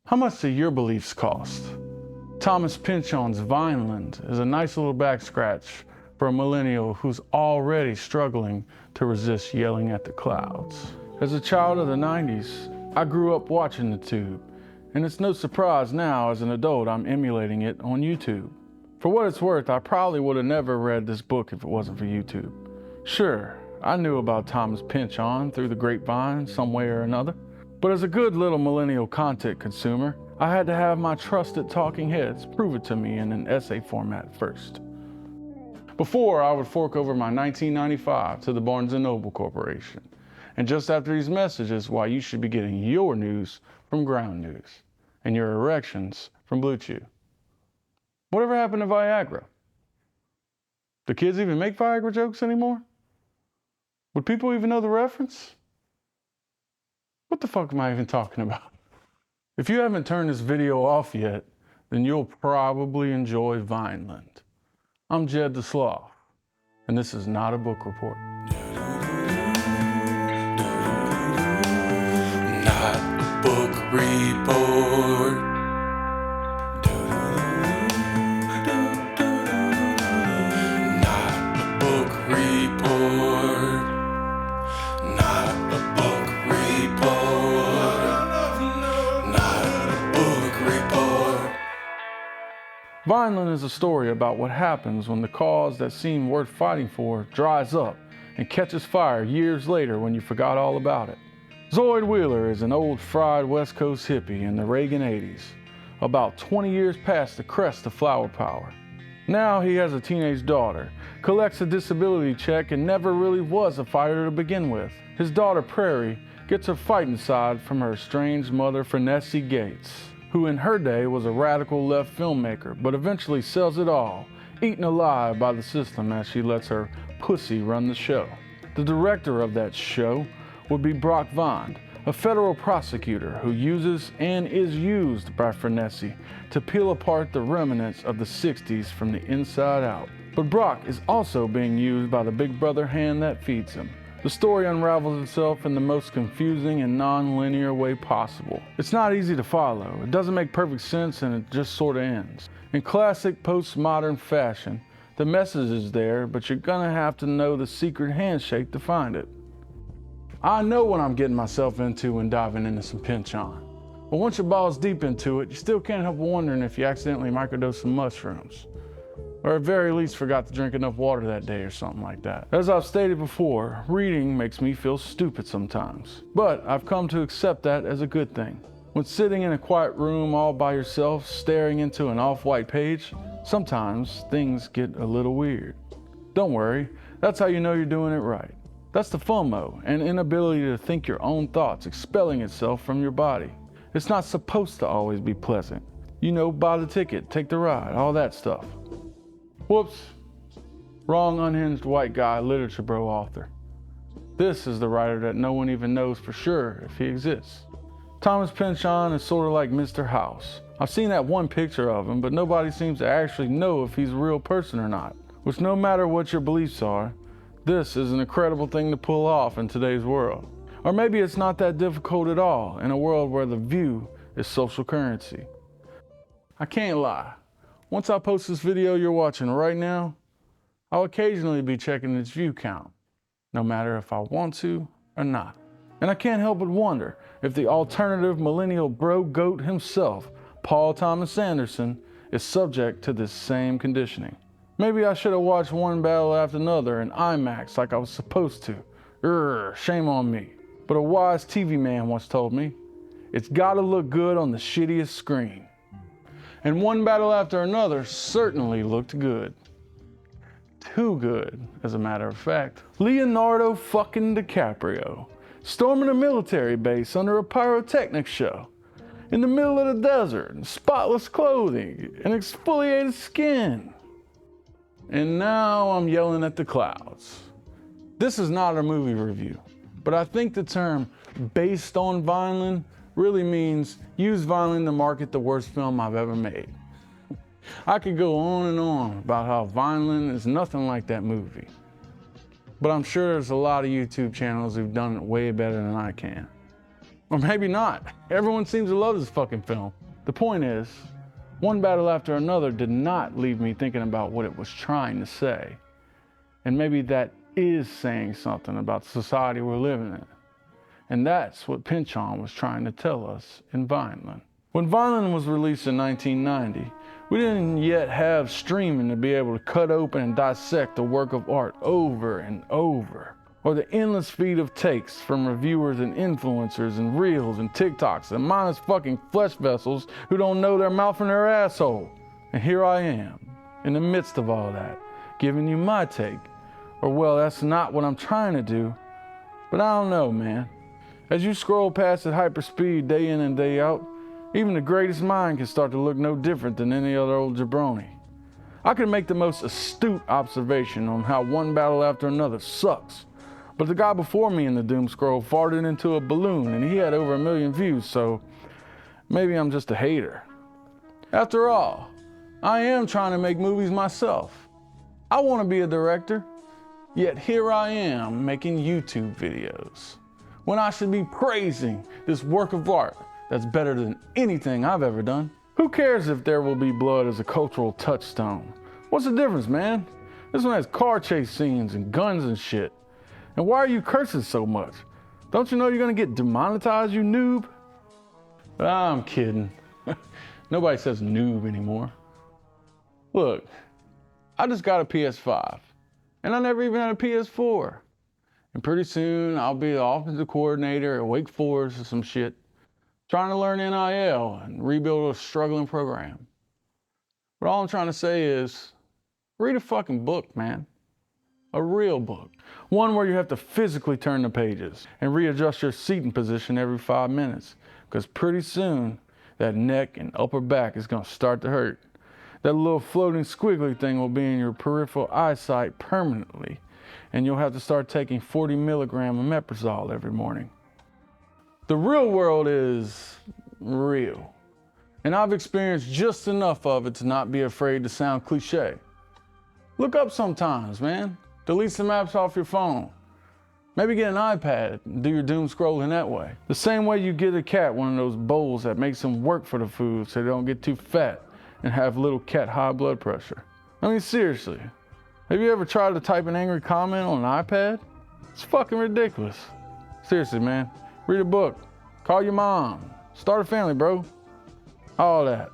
How much do your beliefs cost? Thomas Pynchon's Vineland is a nice little back scratch for a millennial who's already struggling to resist yelling at the clouds. As a child of the 90s, I grew up watching the tube, and it's no surprise now as an adult I'm emulating it on YouTube. For what it's worth, I probably would have never read this book if it wasn't for YouTube. Sure, I knew about Thomas Pynchon through the grapevine some way or another, but as a good little millennial content consumer, I had to have my trusted talking heads prove it to me in an essay format first. Before, I would fork over my 1995 to the Barnes & Noble Corporation. And just after these messages, why you should be getting your news from Ground News and your erections from Blue Chew. Whatever happened to Viagra? Do kids even make Viagra jokes anymore? Would people even know the reference? What the fuck am I even talking about? If you haven't turned this video off yet, then you'll probably enjoy Vineland. I'm Jed the Sloth, and this is not a book report. Not a book report. Not a book report. Not a book report. Not a book report. Vineland is a story about what happens when the cause that seemed worth fighting for dries up and catches fire years later when you forgot all about it. Zoid Wheeler is an old fried West Coast hippie in the Reagan 80s, about 20 years past the crest of flower power. Now he has a teenage daughter, collects a disability check, and never really was a fighter to begin with. His daughter Prairie gets her fighting side from her estranged mother Finessie Gates, who in her day was a radical left filmmaker, but eventually sells it all, eaten alive by the system as she lets her pussy run the show. The director of that show would be Brock Vond, a federal prosecutor who uses and is used by Finessie to peel apart the remnants of the 60s from the inside out. But Brock is also being used by the big brother hand that feeds him. The story unravels itself in the most confusing and non-linear way possible. It's not easy to follow, it doesn't make perfect sense, and it just sort of ends. In classic postmodern fashion, the message is there, but you're gonna have to know the secret handshake to find it. I know what I'm getting myself into when diving into some Pynchon. But once your balls deep into it, you still can't help wondering if you accidentally microdosed some mushrooms. Or at very least forgot to drink enough water that day or something like that. As I've stated before, reading makes me feel stupid sometimes. But I've come to accept that as a good thing. When sitting in a quiet room all by yourself, staring into an off-white page, sometimes things get a little weird. Don't worry, that's how you know you're doing it right. That's the FOMO, an inability to think your own thoughts, expelling itself from your body. It's not supposed to always be pleasant. You know, buy the ticket, take the ride, all that stuff. Whoops. Wrong unhinged white guy, literature bro author. This is the writer that no one even knows for sure if he exists. Thomas Pynchon is sort of like Mr. House. I've seen that one picture of him, but nobody seems to actually know if he's a real person or not. Which, no matter what your beliefs are, this is an incredible thing to pull off in today's world. Or maybe it's not that difficult at all in a world where the view is social currency. I can't lie. Once I post this video you're watching right now, I'll occasionally be checking its view count, no matter if I want to or not. And I can't help but wonder if the alternative millennial bro goat himself, Paul Thomas Anderson, is subject to this same conditioning. Maybe I should have watched one battle after another in IMAX like I was supposed to. Shame on me. But a wise TV man once told me, it's gotta look good on the shittiest screen. And one battle after another certainly looked good. Too good, as a matter of fact. Leonardo fucking DiCaprio, storming a military base under a pyrotechnics show, in the middle of the desert, in spotless clothing, and exfoliated skin. And now I'm yelling at the clouds. This is not a movie review, but I think the term based on Vineland really means use Vineland to market the worst film I've ever made. I could go on and on about how Vineland is nothing like that movie. But I'm sure there's a lot of YouTube channels who've done it way better than I can. Or maybe not. Everyone seems to love this fucking film. The point is, one battle after another did not leave me thinking about what it was trying to say. And maybe that is saying something about the society we're living in. And that's what Pynchon was trying to tell us in Vineland. When Vineland was released in 1990, we didn't yet have streaming to be able to cut open and dissect a work of art over and over, or the endless feed of takes from reviewers and influencers and reels and TikToks and mindless fucking flesh vessels who don't know their mouth from their asshole. And here I am, in the midst of all that, giving you my take. Or well, that's not what I'm trying to do, but I don't know, man. As you scroll past at hyperspeed day in and day out, even the greatest mind can start to look no different than any other old jabroni. I can make the most astute observation on how one battle after another sucks, but the guy before me in the doom scroll farted into a balloon and he had over 1 million views, so maybe I'm just a hater. After all, I am trying to make movies myself. I want to be a director, yet here I am making YouTube videos, when I should be praising this work of art that's better than anything I've ever done. Who cares if There Will Be Blood is a cultural touchstone? What's the difference, man? This one has car chase scenes and guns and shit. And why are you cursing so much? Don't you know you're gonna get demonetized, you noob? I'm kidding. Nobody says noob anymore. Look, I just got a PS5, and I never even had a PS4. And pretty soon I'll be the offensive coordinator at Wake Forest or some shit, trying to learn NIL and rebuild a struggling program. But all I'm trying to say is, read a fucking book, man. A real book. One where you have to physically turn the pages and readjust your seating position every 5 minutes. Because pretty soon, that neck and upper back is gonna start to hurt. That little floating squiggly thing will be in your peripheral eyesight permanently. And you'll have to start taking 40 milligrams of omeprazole every morning. The real world is real. And I've experienced just enough of it to not be afraid to sound cliche. Look up sometimes, man. Delete some apps off your phone. Maybe get an iPad and do your doom scrolling that way. The same way you get a cat one of those bowls that makes them work for the food so they don't get too fat and have little cat high blood pressure. I mean, seriously, have you ever tried to type an angry comment on an iPad? It's fucking ridiculous. Seriously, man. Read a book, call your mom, start a family, bro. All that.